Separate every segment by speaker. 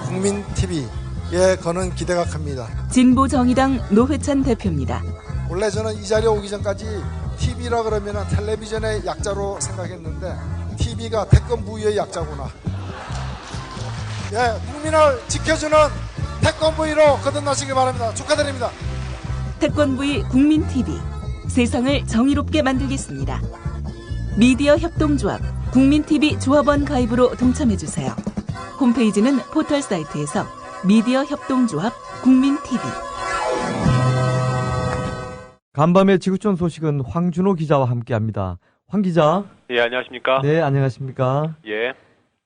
Speaker 1: 국민TV에 거는 기대가 큽니다.
Speaker 2: 진보정의당 노회찬 대표입니다.
Speaker 1: 원래 저는 이 자리에 오기 전까지 TV라 그러면 텔레비전의 약자로 생각했는데 TV가 태권부의 약자구나. 예, 국민을 지켜주는 태권부의로 거듭나시길 바랍니다. 축하드립니다.
Speaker 2: 태권부의 국민TV, 세상을 정의롭게 만들겠습니다. 미디어 협동조합 국민TV 조합원 가입으로 동참해주세요. 홈페이지는 포털 사이트에서 미디어 협동조합 국민TV.
Speaker 3: 간밤의 지구촌 소식은 황준호 기자와 함께합니다. 황 기자.
Speaker 4: 예, 안녕하십니까?
Speaker 3: 네, 안녕하십니까?
Speaker 4: 예.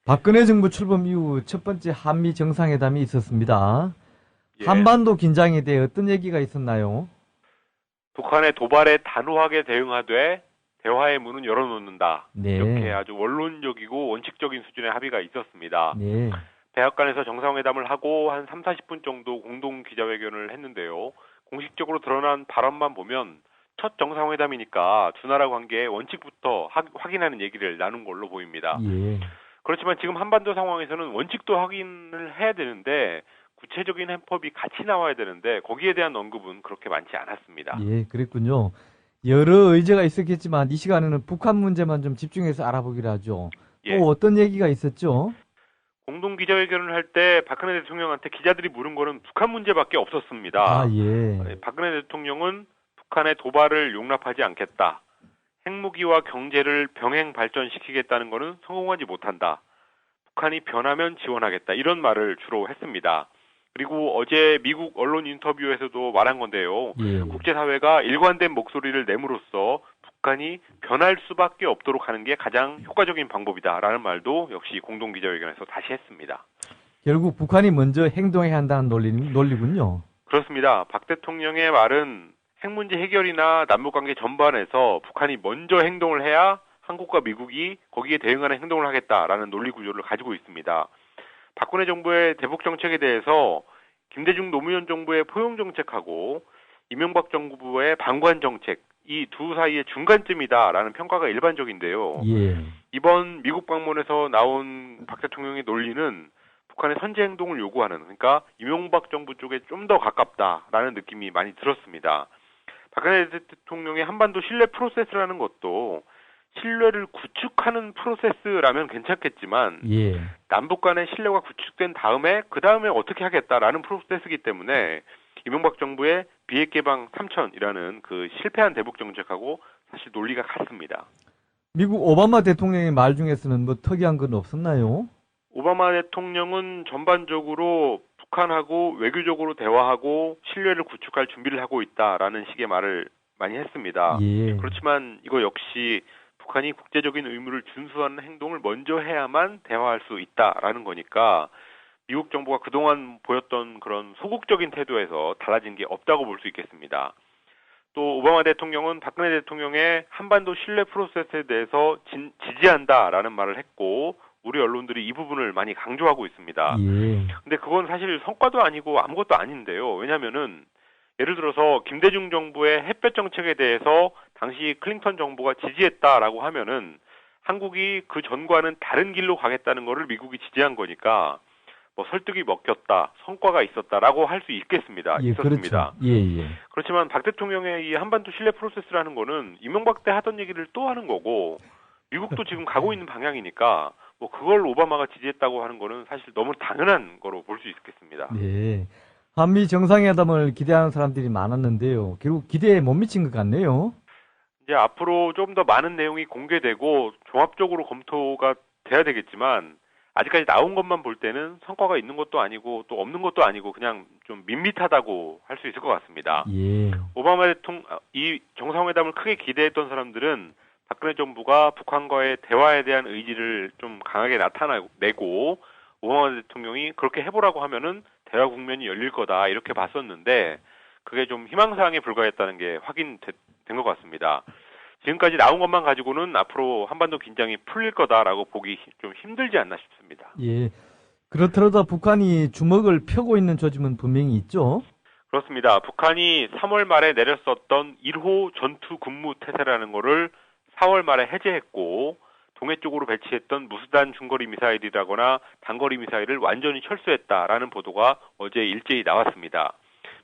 Speaker 3: 박근혜 정부 출범 이후 첫 번째 한미 정상회담이 있었습니다.
Speaker 4: 예.
Speaker 3: 한반도 긴장에 대해 어떤 얘기가 있었나요?
Speaker 4: 북한의 도발에 단호하게 대응하되 대화의 문은 열어놓는다.
Speaker 3: 네.
Speaker 4: 이렇게 아주 원론적이고 원칙적인 수준의 합의가 있었습니다.
Speaker 3: 네.
Speaker 4: 백악관에서 정상회담을 하고 한 3, 40분 정도 공동 기자회견을 했는데요. 공식적으로 드러난 발언만 보면 첫 정상회담이니까 두 나라 관계의 원칙부터 확인하는 얘기를 나눈 걸로 보입니다.
Speaker 3: 예.
Speaker 4: 그렇지만 지금 한반도 상황에서는 원칙도 확인을 해야 되는데 구체적인 해법이 같이 나와야 되는데 거기에 대한 언급은 그렇게 많지 않았습니다.
Speaker 3: 예, 그랬군요. 여러 의제가 있었겠지만 이 시간에는 북한 문제만 좀 집중해서 알아보기로 하죠.
Speaker 4: 예.
Speaker 3: 또 어떤 얘기가 있었죠?
Speaker 4: 공동 기자회견을 할 때 박근혜 대통령한테 기자들이 물은 거는 북한 문제밖에 없었습니다.
Speaker 3: 아, 예.
Speaker 4: 박근혜 대통령은 북한의 도발을 용납하지 않겠다. 핵무기와 경제를 병행 발전시키겠다는 것은 성공하지 못한다. 북한이 변하면 지원하겠다. 이런 말을 주로 했습니다. 그리고 어제 미국 언론 인터뷰에서도 말한 건데요.
Speaker 3: 예.
Speaker 4: 국제사회가 일관된 목소리를 내므로써 북한이 변할 수밖에 없도록 하는 게 가장 효과적인 방법이다라는 말도 역시 공동기자회견에서 다시 했습니다.
Speaker 3: 결국 북한이 먼저 행동해야 한다는 논리군요.
Speaker 4: 그렇습니다. 박 대통령의 말은 핵 문제 해결이나 남북관계 전반에서 북한이 먼저 행동을 해야 한국과 미국이 거기에 대응하는 행동을 하겠다라는 논리 구조를 가지고 있습니다. 박근혜 정부의 대북 정책에 대해서 김대중 노무현 정부의 포용 정책하고 이명박 정부의 방관 정책 이 두 사이의 중간쯤이다라는 평가가 일반적인데요.
Speaker 3: 예.
Speaker 4: 이번 미국 방문에서 나온 박 대통령의 논리는 북한의 선제 행동을 요구하는 그러니까 이명박 정부 쪽에 좀 더 가깝다라는 느낌이 많이 들었습니다. 박근혜 대통령의 한반도 신뢰 프로세스라는 것도 신뢰를 구축하는 프로세스라면 괜찮겠지만
Speaker 3: 예.
Speaker 4: 남북 간의 신뢰가 구축된 다음에 그 다음에 어떻게 하겠다라는 프로세스이기 때문에 이명박 정부의 비핵 개방 3천이라는 그 실패한 대북 정책하고 사실 논리가 같습니다.
Speaker 3: 미국 오바마 대통령의 말 중에서는 뭐 특이한 건 없었나요?
Speaker 4: 오바마 대통령은 전반적으로 북한하고 외교적으로 대화하고 신뢰를 구축할 준비를 하고 있다라는 식의 말을 많이 했습니다.
Speaker 3: 예.
Speaker 4: 그렇지만 이거 역시 북한이 국제적인 의무를 준수하는 행동을 먼저 해야만 대화할 수 있다라는 거니까 미국 정부가 그동안 보였던 그런 소극적인 태도에서 달라진 게 없다고 볼 수 있겠습니다. 또 오바마 대통령은 박근혜 대통령의 한반도 신뢰 프로세스에 대해서 지지한다라는 말을 했고 우리 언론들이 이 부분을 많이 강조하고 있습니다.
Speaker 3: 예.
Speaker 4: 근데 그건 사실 성과도 아니고 아무것도 아닌데요. 왜냐면은 예를 들어서 김대중 정부의 햇볕 정책에 대해서 당시 클린턴 정부가 지지했다라고 하면은 한국이 그 전과는 다른 길로 가겠다는 거를 미국이 지지한 거니까 뭐 설득이 먹혔다, 성과가 있었다라고 할 수 있겠습니다.
Speaker 3: 예,
Speaker 4: 있었습니다.
Speaker 3: 그렇죠. 예, 예.
Speaker 4: 그렇지만 박 대통령의 이 한반도 신뢰 프로세스라는 거는 이명박 때 하던 얘기를 또 하는 거고 미국도 지금 가고 있는 방향이니까 뭐 그걸 오바마가 지지했다고 하는 거는 사실 너무 당연한 거로 볼 수 있겠습니다.
Speaker 3: 네. 한미 정상회담을 기대하는 사람들이 많았는데요. 결국 기대에 못 미친 것 같네요.
Speaker 4: 이제 앞으로 좀 더 많은 내용이 공개되고 종합적으로 검토가 돼야 되겠지만 아직까지 나온 것만 볼 때는 성과가 있는 것도 아니고 또 없는 것도 아니고 그냥 좀 밋밋하다고 할 수 있을 것 같습니다.
Speaker 3: 예.
Speaker 4: 오바마 대통령 이 정상회담을 크게 기대했던 사람들은 박근혜 정부가 북한과의 대화에 대한 의지를 좀 강하게 나타내고 오바마 대통령이 그렇게 해보라고 하면은 대화 국면이 열릴 거다 이렇게 봤었는데 그게 좀 희망사항에 불과했다는 게 확인된 것 같습니다. 지금까지 나온 것만 가지고는 앞으로 한반도 긴장이 풀릴 거다라고 보기 좀 힘들지 않나 싶습니다.
Speaker 3: 예. 그렇더라도 북한이 주먹을 펴고 있는 조짐은 분명히 있죠.
Speaker 4: 그렇습니다. 북한이 3월 말에 내렸었던 1호 전투 군무 태세라는 거를 4월 말에 해제했고 동해 쪽으로 배치했던 무수단 중거리 미사일이라거나 단거리 미사일을 완전히 철수했다라는 보도가 어제 일제히 나왔습니다.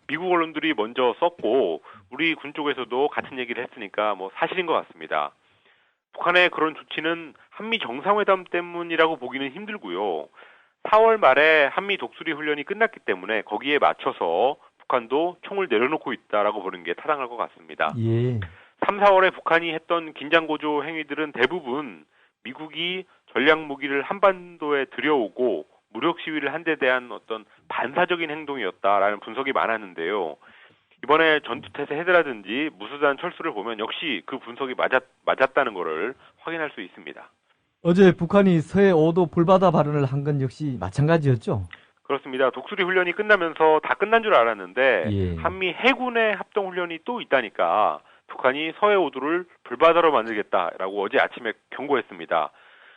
Speaker 4: 미국 언론들이 먼저 썼고 우리 군 쪽에서도 같은 얘기를 했으니까 뭐 사실인 것 같습니다. 북한의 그런 조치는 한미 정상회담 때문이라고 보기는 힘들고요. 4월 말에 한미 독수리 훈련이 끝났기 때문에 거기에 맞춰서 북한도 총을 내려놓고 있다라고 보는 게 타당할 것 같습니다.
Speaker 3: 예.
Speaker 4: 3, 4월에 북한이 했던 긴장고조 행위들은 대부분 미국이 전략 무기를 한반도에 들여오고 무력 시위를 한 데 대한 어떤 반사적인 행동이었다라는 분석이 많았는데요. 이번에 전투태세 헤드라든지 무수단 철수를 보면 역시 그 분석이 맞았다는 것을 확인할 수 있습니다.
Speaker 3: 어제 북한이 서해 5도 불바다 발언을 한 건 역시 마찬가지였죠?
Speaker 4: 그렇습니다. 독수리 훈련이 끝나면서 다 끝난 줄 알았는데
Speaker 3: 예.
Speaker 4: 한미 해군의 합동 훈련이 또 있다니까 북한이 서해 5도를 불바다로 만들겠다라고 어제 아침에 경고했습니다.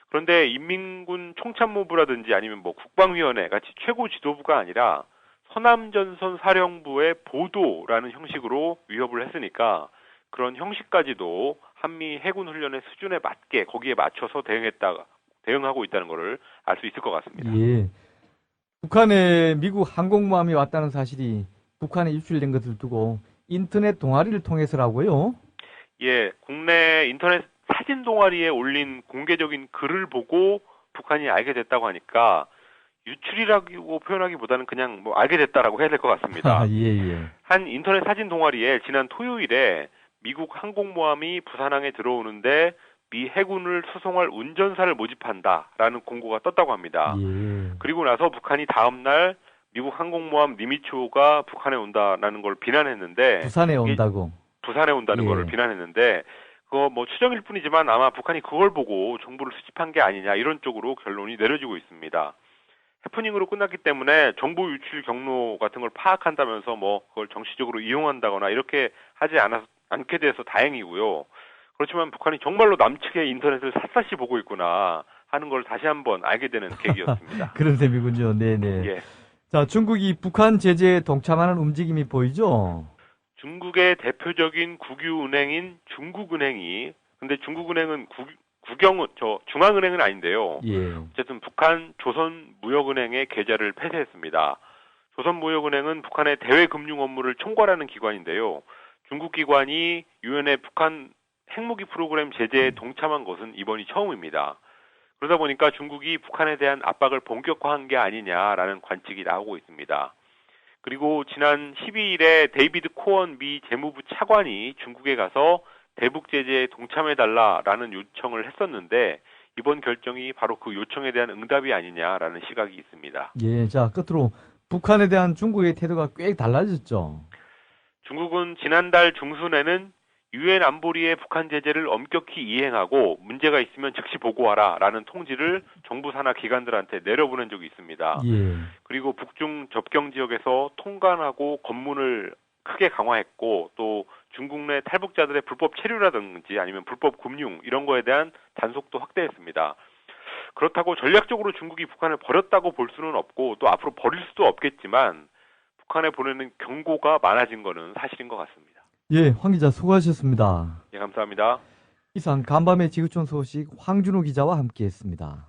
Speaker 4: 그런데 인민군 총참모부라든지 아니면 뭐 국방위원회 같이 최고 지도부가 아니라 서남전선 사령부의 보도라는 형식으로 위협을 했으니까 그런 형식까지도 한미 해군 훈련의 수준에 맞게 거기에 맞춰서 대응하고 있다는 것을 알 수 있을 것 같습니다.
Speaker 3: 예. 북한에 미국 항공모함이 왔다는 사실이 북한에 유출된 것을 두고 인터넷 동아리를 통해서라고요?
Speaker 4: 예, 국내 인터넷 사진 동아리에 올린 공개적인 글을 보고 북한이 알게 됐다고 하니까 유출이라고 표현하기보다는 그냥 뭐 알게 됐다라고 해야 될 것 같습니다.
Speaker 3: 예.
Speaker 4: 한 인터넷 사진 동아리에 지난 토요일에 미국 항공모함이 부산항에 들어오는데 미 해군을 수송할 운전사를 모집한다라는 공고가 떴다고 합니다.
Speaker 3: 예.
Speaker 4: 그리고 나서 북한이 다음 날 미국 항공모함 니미츠호가 북한에 온다라는 걸 비난했는데
Speaker 3: 부산에 온다고.
Speaker 4: 부산에 온다는
Speaker 3: 예.
Speaker 4: 거를 비난했는데 그거 뭐 추정일 뿐이지만 아마 북한이 그걸 보고 정보를 수집한 게 아니냐 이런 쪽으로 결론이 내려지고 있습니다. 해프닝으로 끝났기 때문에 정보 유출 경로 같은 걸 파악한다면서 뭐 그걸 정치적으로 이용한다거나 이렇게 하지 않게 돼서 다행이고요. 그렇지만 북한이 정말로 남측의 인터넷을 샅샅이 보고 있구나 하는 걸 다시 한번 알게 되는 계기였습니다.
Speaker 3: 그런 셈이군요. 네네.
Speaker 4: 예.
Speaker 3: 자, 중국이 북한 제재에 동참하는 움직임이 보이죠?
Speaker 4: 중국의 대표적인 국유은행인 중국은행이 근데 중국은행은 중앙은행은 아닌데요.
Speaker 3: 예.
Speaker 4: 어쨌든 북한 조선무역은행의 계좌를 폐쇄했습니다. 조선무역은행은 북한의 대외금융 업무를 총괄하는 기관인데요. 중국 기관이 유엔의 북한 핵무기 프로그램 제재에 동참한 것은 이번이 처음입니다. 그러다 보니까 중국이 북한에 대한 압박을 본격화한 게 아니냐라는 관측이 나오고 있습니다. 그리고 지난 12일에 데이비드 코언 미 재무부 차관이 중국에 가서 대북 제재에 동참해달라라는 요청을 했었는데 이번 결정이 바로 그 요청에 대한 응답이 아니냐라는 시각이 있습니다.
Speaker 3: 예, 자, 끝으로 북한에 대한 중국의 태도가 꽤 달라졌죠?
Speaker 4: 중국은 지난달 중순에는 유엔 안보리의 북한 제재를 엄격히 이행하고 문제가 있으면 즉시 보고하라라는 통지를 정부 산하 기관들한테 내려보낸 적이 있습니다.
Speaker 3: 예.
Speaker 4: 그리고 북중 접경 지역에서 통관하고 검문을 크게 강화했고 또 중국 내 탈북자들의 불법 체류라든지 아니면 불법 금융 이런 거에 대한 단속도 확대했습니다. 그렇다고 전략적으로 중국이 북한을 버렸다고 볼 수는 없고 또 앞으로 버릴 수도 없겠지만 북한에 보내는 경고가 많아진 거는 사실인 것 같습니다.
Speaker 3: 예, 황 기자 수고하셨습니다.
Speaker 4: 예, 감사합니다.
Speaker 3: 이상 간밤의 지구촌 소식 황준호 기자와 함께했습니다.